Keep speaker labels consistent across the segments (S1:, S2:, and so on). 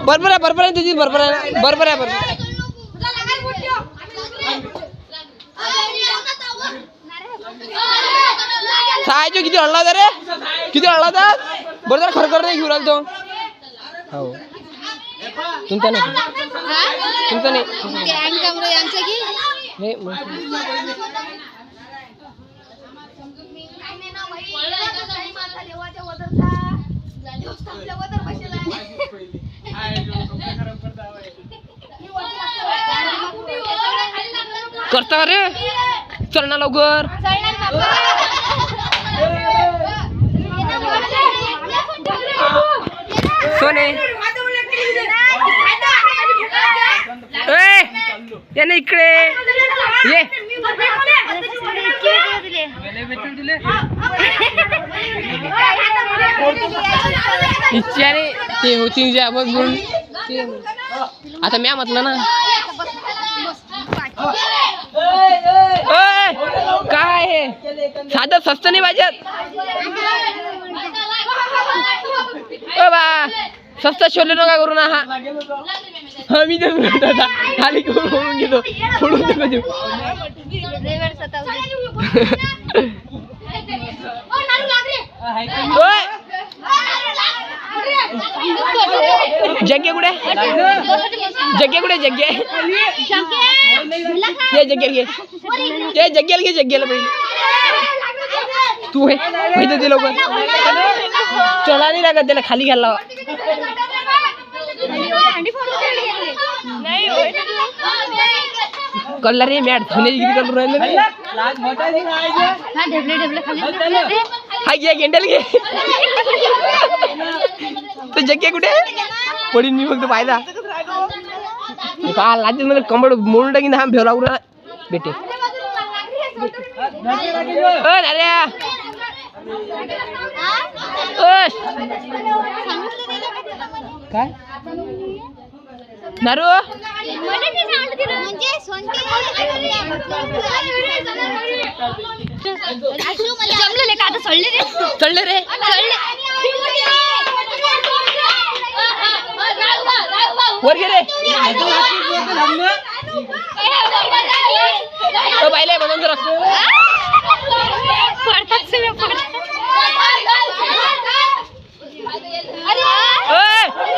S1: बरोबर आहे बरोबर आहे तुझी बरोबर आहे बरोबर आहे बरोबर सायजो किती हळला होता रे किती हळला होता बरोबर खरखर नाही घेऊन आलो तो हो तुमचा नाही तुमचा नाही करता रे चल ना लवकर सोने ये ना इकडे ये इच्छाने ते होती जे आपण म्हणून आता म्या म्हटलं ना काय हे साधं स्वस्त नाही पाहिजेत बा स्वस्त छोले नका करू ना हा मी तर खाली करून घेतो थोडं जग्गे कुठे जग्गे कुठे जग्गे ये जग्गेला घे ये जग्गेला घे जग्गेला पहिले तू हे माहिती ते लवकर चला नाही लागत त्याला खाली घ्यायला कलर रे मॅट धुण्याची किती कलर राहिले हा घे गेंड्याला घे तो जग्गे कुठे पडीन मी फक्त पाहिला लाज मध्ये कंबड मोडून टाकीन हा भेवला उरा बेटे काय नारू चढले रे वर गे रे पाहिले म्हणून जरा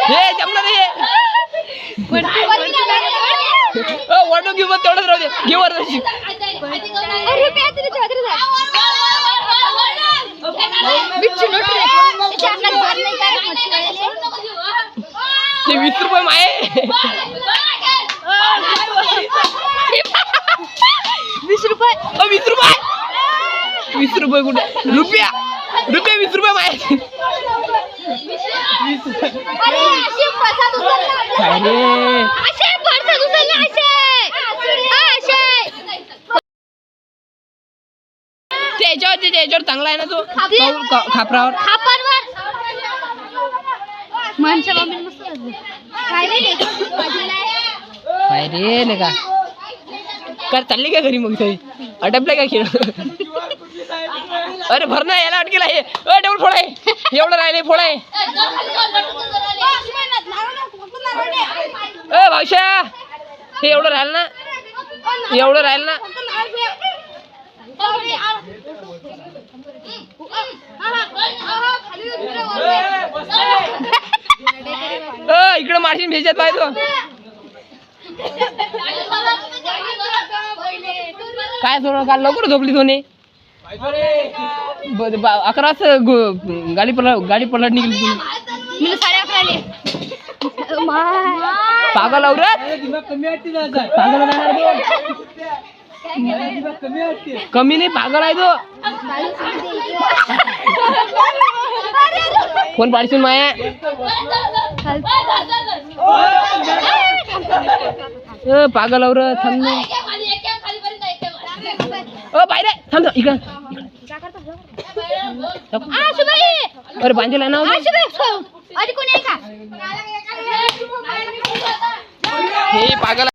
S1: हे जमलं रे वाटो घेऊ मग तेवढंच राहू दे घेऊ वर ते 20 रुपये माये 20 रुपये 20 रुपये 20 रुपये कुठे रुपया 20 रुपये माये त्याच्यावर चांगला आहे ना तो खापरावर रे नाही का कर चालली का घरी मग तरी अटपलाय का खेळ अरे भर ना याला अटकेला हे डेवल फोड आहे एवढं राहिले फोड आहे भाषा हे एवढं राहिलं ना एवढं राहिलं ना इकडे मार्जिन भेजत पाहिजे काय सोडून काल लवकर झोपली सोने 11 गाडी पलट निघली तुम्ही 11:30 पागल औरत पागल कमी नाही पागल आहे तो कोण पाडशील माया पागल औरत थांब बाहेर थांब इकडं अरे बांधील ना हे पागल